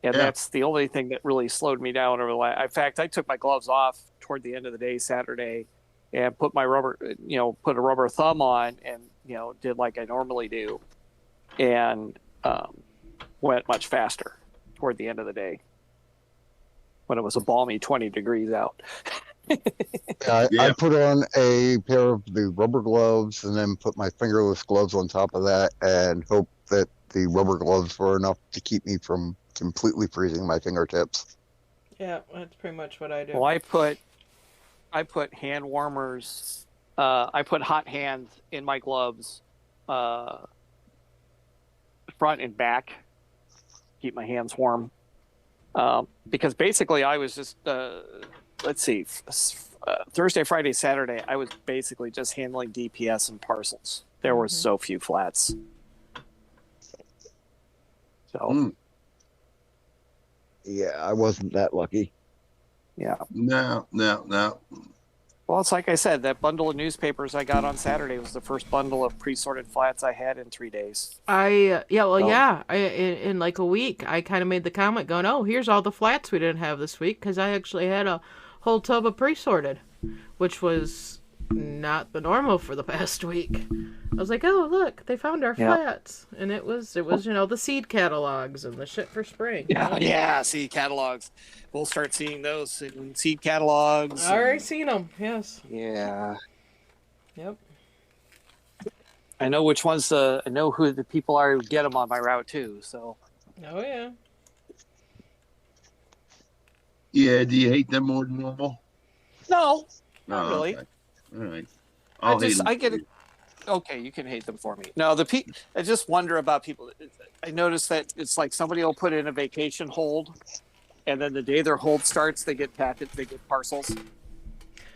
And Yeah. that's the only thing that really slowed me down over the last. In fact, I took my gloves off toward the end of the day Saturday and put a rubber thumb on and, did like I normally do and went much faster toward the end of the day when it was a balmy 20 degrees out. I Yeah. put on a pair of the rubber gloves and then put my fingerless gloves on top of that and hope that the rubber gloves were enough to keep me from completely freezing my fingertips. Yeah, that's pretty much what I do. Well, I put hand warmers. I put hot hands in my gloves, front and back, keep my hands warm. Because basically, I was just let's see, Thursday, Friday, Saturday. I was basically just handling DPS and parcels. There were so few flats. So Yeah, I wasn't that lucky. yeah. No. Well, it's like I said, that bundle of newspapers I got on Saturday was the first bundle of pre-sorted flats I had in 3 days. I in like a week, I kind of made the comment going, oh, here's all the flats we didn't have this week, because I actually had a whole tub of pre-sorted, which was not the normal for the past week. I was like, oh, look, they found our flats. And it was the seed catalogs and the shit for spring. Yeah, seed catalogs. We'll start seeing those in seed catalogs. I already seen them, yes. Yeah. Yep. I know which ones I know who the people are who get them on my route too, so. Oh, yeah. Yeah, do you hate them more than normal? No, not really. Okay. All right. I get it. Okay, you can hate them for me. No, I just wonder about people. I notice that it's like somebody will put in a vacation hold, and then the day their hold starts, they get parcels.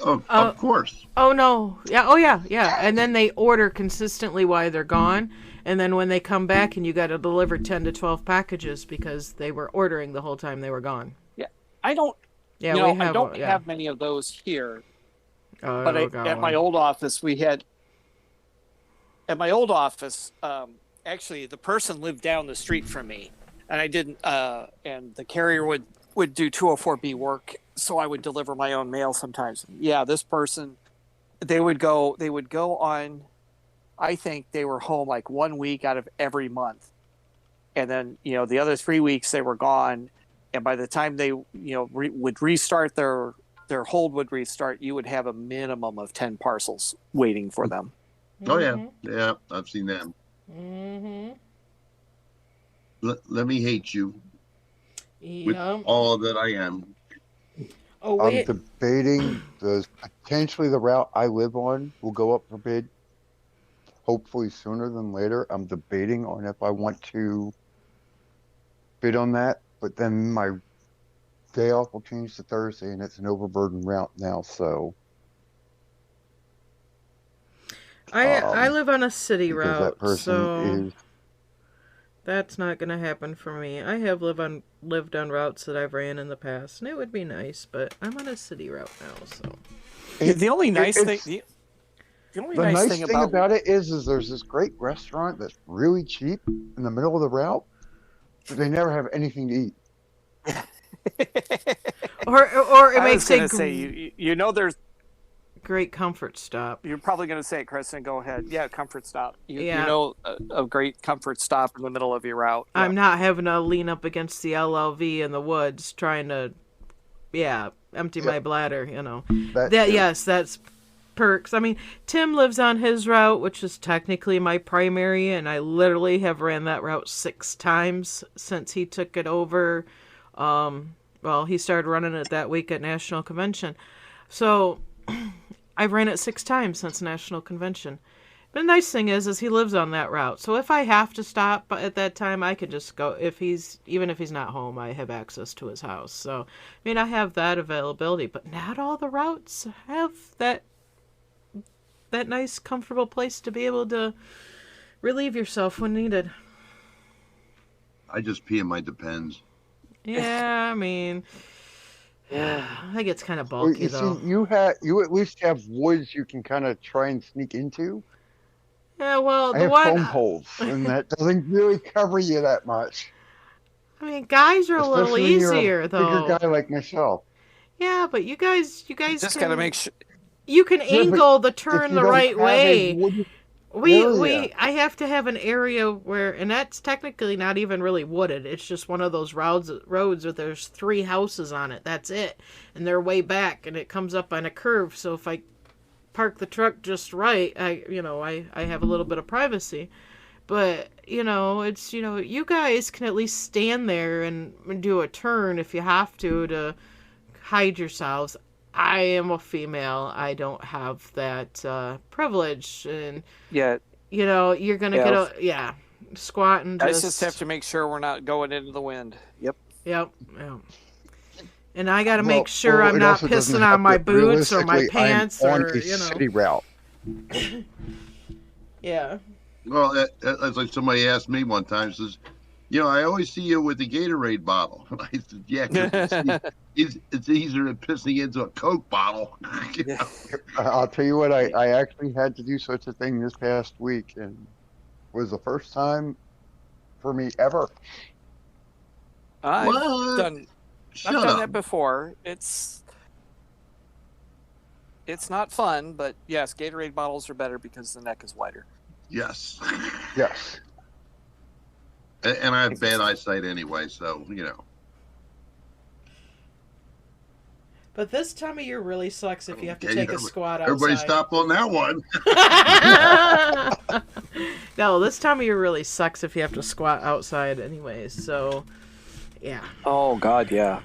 Oh, of course. Oh, no. Yeah. Oh, yeah. Yeah. And then they order consistently while they're gone. And then when they come back and you got to deliver 10 to 12 packages because they were ordering the whole time they were gone. Yeah. I don't have many of those here. But at my old office, actually, the person lived down the street from me, and I didn't. And the carrier would do 204B work, so I would deliver my own mail sometimes. Yeah, this person, they would go on. I think they were home like 1 week out of every month, and then the other 3 weeks they were gone. And by the time they would restart their hold would restart, you would have a minimum of 10 parcels waiting for them. Oh, yeah, I've seen them. Mm-hmm. Let me hate you with all that I am. Oh, wait. I'm debating potentially the route I live on will go up for bid, hopefully sooner than later. I'm debating on if I want to bid on that, but then my day off will change to Thursday, and it's an overburdened route now, so. I live on a city route, that person so that's not going to happen for me. I have lived on routes that I've ran in the past, and it would be nice, but I'm on a city route now, so. The only nice thing about it is there's this great restaurant that's really cheap in the middle of the route, but they never have anything to eat. or it makes it. There's great comfort stop. You're probably going to say it, Kristen. Go ahead. Yeah, comfort stop. A great comfort stop in the middle of your route. Yeah. I'm not having to lean up against the LLV in the woods trying to, empty my bladder. That's perks. I mean, Tim lives on his route, which is technically my primary, and I literally have ran that route 6 times since he took it over. He started running it that week at National Convention. So I've ran it 6 times since National Convention. But the nice thing is he lives on that route. So if I have to stop at that time, I could just go. Even if he's not home, I have access to his house. So, I mean, I have that availability, but not all the routes have that nice, comfortable place to be able to relieve yourself when needed. I just pee in my Depends. Yeah, I mean, I think it's kind of bulky, though. See, you at least have woods you can kind of try and sneak into. Yeah, well, I have foam poles, and that doesn't really cover you that much. I mean, guys are a little easier, though. Bigger guy like myself. Yeah, but you guys just gotta make sure you can angle the turn the right way. I have to have an area where, and that's technically not even really wooded. It's just one of those roads where there's 3 houses on it. That's it. And they're way back, and it comes up on a curve. So if I park the truck just right, I have a little bit of privacy. But, you guys can at least stand there and do a turn if you have to hide yourselves. I am a female. I don't have that privilege, and Yeah, you're gonna get squat and I just have to make sure we're not going into the wind. Yep. Yep. And I got to make sure I'm not pissing on my boots or my pants I'm on or a city route. Yeah. Well, that's like somebody asked me one time, says, I always see you with the Gatorade bottle. And I said, yeah, 'cause it's easier than pissing into a Coke bottle. I'll tell you what, I actually had to do such a thing this past week, and it was the first time for me ever. I've What? done Shut I've done up. that before. It's not fun, but yes, Gatorade bottles are better because the neck is wider. Yes. Yes. And I have bad eyesight anyway, so, But this time of year really sucks if you have to Okay, take a squat outside. Everybody stop on that one. No, this time of year really sucks if you have to squat outside anyways. So, yeah. Oh God, yeah.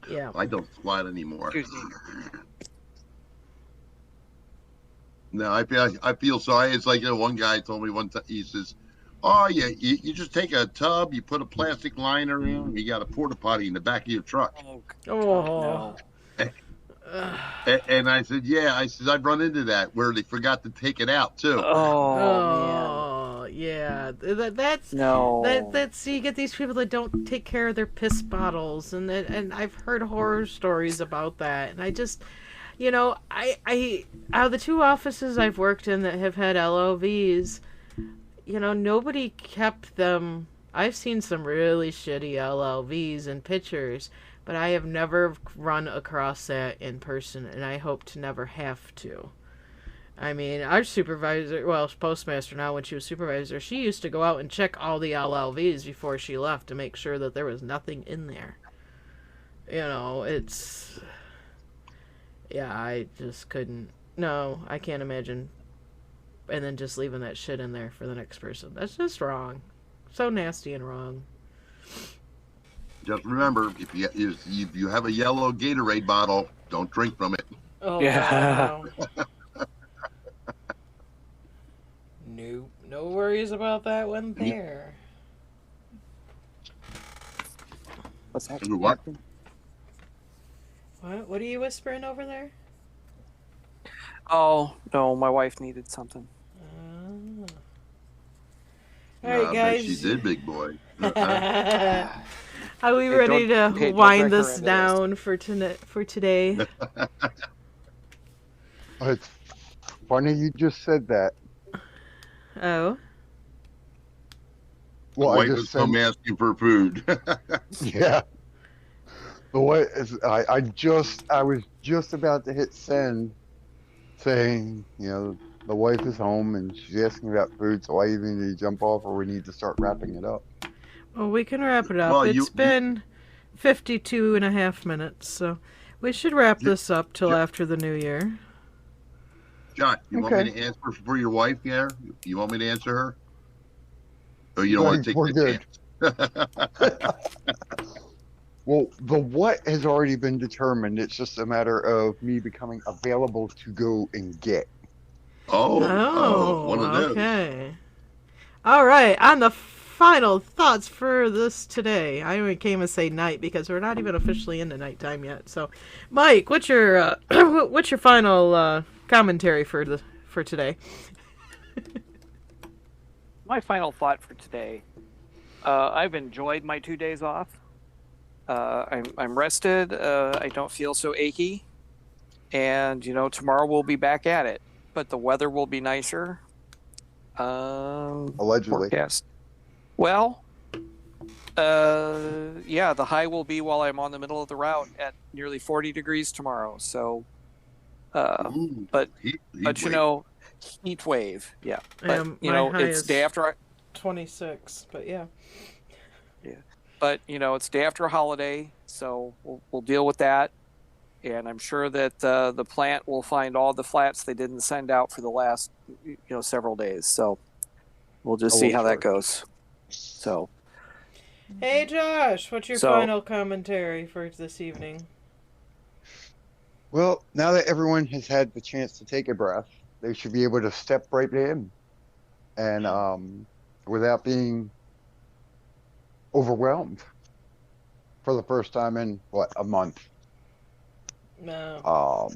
Yeah. I don't squat anymore. Excuse me. No, I feel sorry. It's like one guy told me one time. He says, "Oh yeah, you just take a tub, you put a plastic liner in, you got a porta potty in the back of your truck." Oh. No. And I said, "Yeah." I said, "I've run into that where they forgot to take it out too." Oh, yeah. That's No. That's you get these people that don't take care of their piss bottles, and I've heard horror stories about that, and I just. I out of the 2 offices I've worked in that have had LLVs, nobody kept them. I've seen some really shitty LLVs in pictures, but I have never run across that in person, and I hope to never have to. I mean, our supervisor, postmaster now, when she was supervisor, she used to go out and check all the LLVs before she left to make sure that there was nothing in there. It's... Yeah, I just couldn't. No, I can't imagine. And then just leaving that shit in there for the next person. That's just wrong. So nasty and wrong. Just remember, if you have a yellow Gatorade bottle, don't drink from it. Oh, Yeah. No. No worries about that one there. What's that? What? What are you whispering over there? Oh no, my wife needed something. All right, I bet guys. she did, big boy. Are we Hey, ready don't to drag wind her this into down for today? It's funny you just said that. Oh. Well, I Wife just was home said, asking for food. yeah. The way is, I was just about to hit send, saying, the wife is home and she's asking about food, so I either need to jump off or we need to start wrapping it up. Well, we can wrap it up. Well, It's been 52 and a half minutes, so we should wrap this up till after the new year. John, you want me Okay. to answer for your wife there? You want me to answer her? Or you don't want to take We're the good. chance? Well, the what has already been determined. It's just a matter of me becoming available to go and get. One of those. Okay. All right, on the final thoughts for this today. I only came and say night because we're not even officially into nighttime yet. So, Mike, what's your what's your final commentary for today? My final thought for today. I've enjoyed my 2 days off. I'm rested. I don't feel so achy, and tomorrow we'll be back at it. But the weather will be nicer. Allegedly. Forecast. Well, yeah, the high will be while I'm on the middle of the route at nearly 40 degrees tomorrow. So, Ooh, but heat but wave. heat wave. Yeah, but my high it's is day after. 26, but yeah. But it's day after a holiday, so we'll deal with that. And I'm sure that the plant will find all the flats they didn't send out for the last several days. So we'll just see how that goes. So Hey, Josh, what's your So- final commentary for this evening? Well, now that everyone has had the chance to take a breath, they should be able to step right in and without being overwhelmed for the first time in a month. No.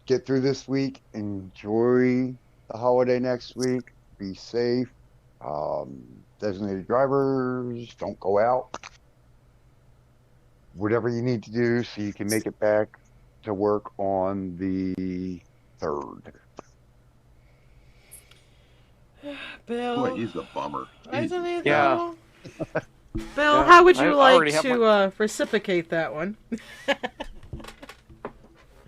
Get through this week, enjoy the holiday next week, be safe. Designated drivers, don't go out. Whatever you need to do so you can make it back to work on the 3rd. Bill. Boy, he's a bummer. Isn't he, Yeah. though? Bill, Yeah, how would I you like already have to reciprocate that one?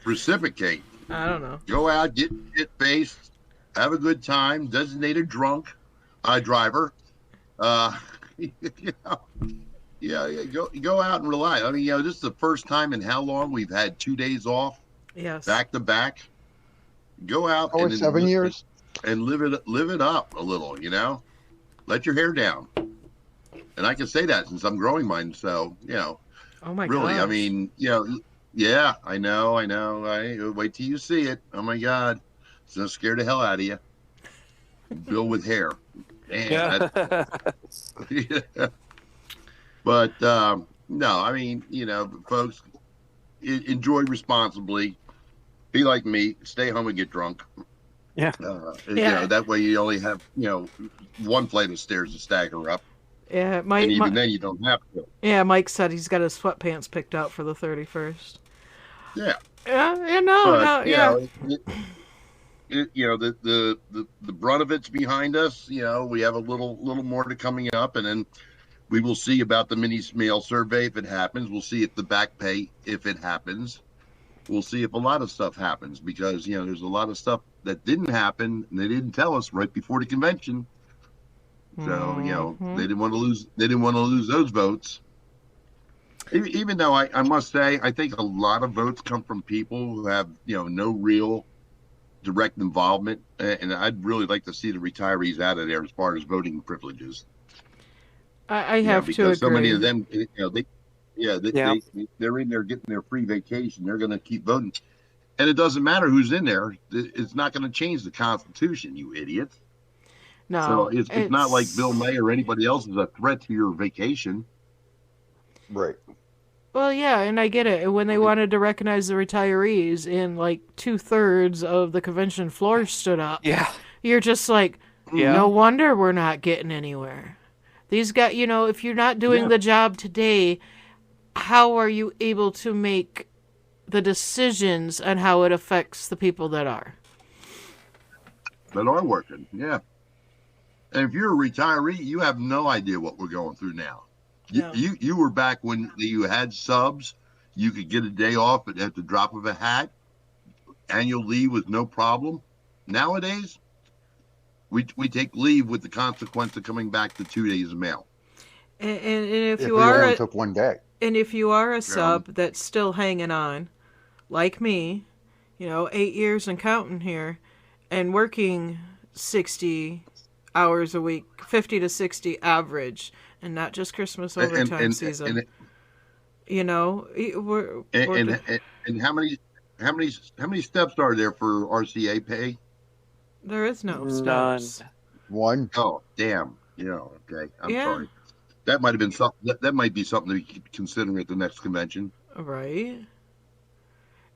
Reciprocate. I don't know. Go out, get faced, have a good time. Designated drunk driver. You know, yeah, go out and rely. I mean, this is the first time in how long we've had 2 days off Yes. back to back. Go out Oh, 7 years? and live it up a little. Let your hair down. And I can say that since I'm growing mine. So Oh my really, gosh. I mean, yeah, I know. I wait till you see it. Oh my God, it's gonna scare the hell out of you. Bill with hair. Man, Yeah. yeah. But no, I mean, folks, enjoy responsibly. Be like me. Stay home and get drunk. Yeah. Yeah. That way you only have one flight of stairs to stagger up, Yeah, and even then you don't have to. Mike said he's got his sweatpants picked out for the 31st. Yeah. Yeah, no, yeah. The brunt of it's behind us. We have a little more to coming up, and then we will see about the mini mail survey if it happens. We'll see if the back pay, if it happens. We'll see if a lot of stuff happens, because there's a lot of stuff that didn't happen and they didn't tell us right before the convention. So they didn't want to lose. They didn't want to lose those votes. Even though I must say, I think a lot of votes come from people who have no real direct involvement, and I'd really like to see the retirees out of there as far as voting privileges. I have to agree. Because so many of them, Yeah. they're in there getting their free vacation. They're going to keep voting, and it doesn't matter who's in there. It's not going to change the Constitution, you idiots. No, So it's not like Bill May or anybody else is a threat to your vacation. Right. Well, yeah, and I get it. And when they wanted to recognize the retirees, and like 2/3 of the convention floor stood up, Yeah. you're just like, Yeah. no wonder we're not getting anywhere. These guys, if you're not doing the job today, how are you able to make the decisions on how it affects the people that are? That are working, yeah. And if you're a retiree, you have no idea what we're going through now. No. You were back when you had subs. You could get a day off at the drop of a hat. Annual leave was no problem. Nowadays, we take leave with the consequence of coming back to 2 days of mail. And if If you we are only a, took one day. and if you are a sub that's still hanging on, like me, 8 years and counting here, and working 60 hours a week, 50 to 60 average, and not just Christmas overtime season. We're And how many steps are there for RCA pay? there is no None. steps. One. Oh, damn. Okay. I'm Yeah. sorry. That might have been something. That might be something to be considering at the next convention. Right.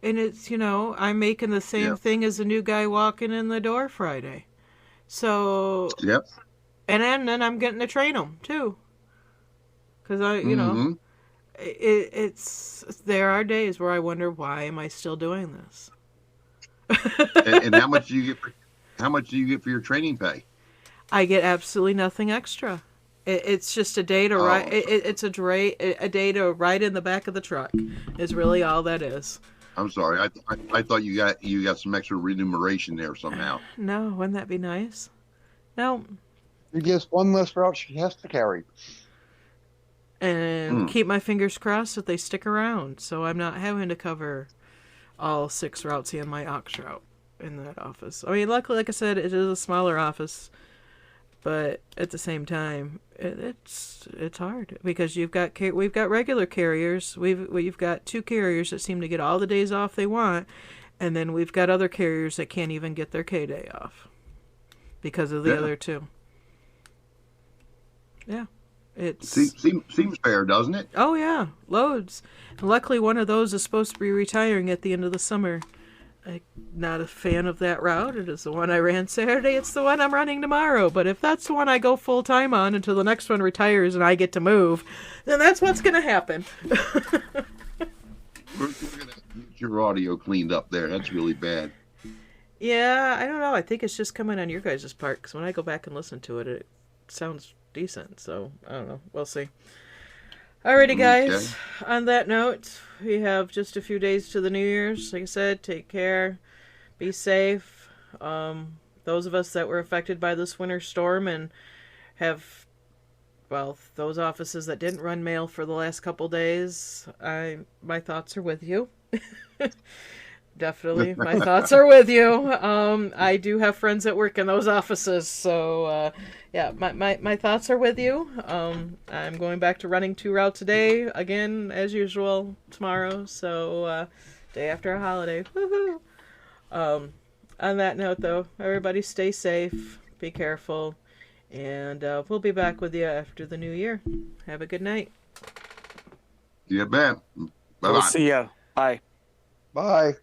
And it's, I'm making the same Yeah. thing as a new guy walking in the door Friday. So, Yep. and then I'm getting to train them too. Because Mhm. there are days where I wonder, why am I still doing this? And how much do you get? How much do you get for your training pay? I get absolutely nothing extra. It's just a day to ride. It's a day to ride in the back of the truck. Is really all that is. I'm sorry. I thought you got some extra remuneration there somehow. No, wouldn't that be nice? No, She gets one less route she has to carry. and keep my fingers crossed that they stick around, so I'm not having to cover all 6 routes and my ox route in that office. I mean, luckily, like I said, it is a smaller office. But at the same time, it's hard because we've got regular carriers. We've got 2 carriers that seem to get all the days off they want, and then we've got other carriers that can't even get their K day off because of the other 2. Yeah, seems fair, doesn't it? Oh yeah, loads. And luckily, one of those is supposed to be retiring at the end of the summer. I'm not a fan of that route. It is the one I ran Saturday. It's the one I'm running tomorrow. But if that's the one I go full time on until the next one retires and I get to move, then that's what's going to happen. We're gonna get your audio cleaned up there. That's really bad. Yeah, I don't know. I think it's just coming on your guys' part because when I go back and listen to it, it sounds decent. So I don't know. We'll see. Alrighty, guys. Okay. On that note, we have just a few days to the New Year's. Like I said, take care. Be safe. Those of us that were affected by this winter storm and have, well, those offices that didn't run mail for the last couple days, my thoughts are with you. Definitely, my thoughts are with you. I do have friends that work in those offices, so yeah, my thoughts are with you. I'm going back to running 2 routes a day again as usual tomorrow. So day after a holiday, woohoo! On that note, though, everybody stay safe, be careful, and we'll be back with you after the new year. Have a good night. You bet. Bye-bye. We'll see ya. Bye. Bye.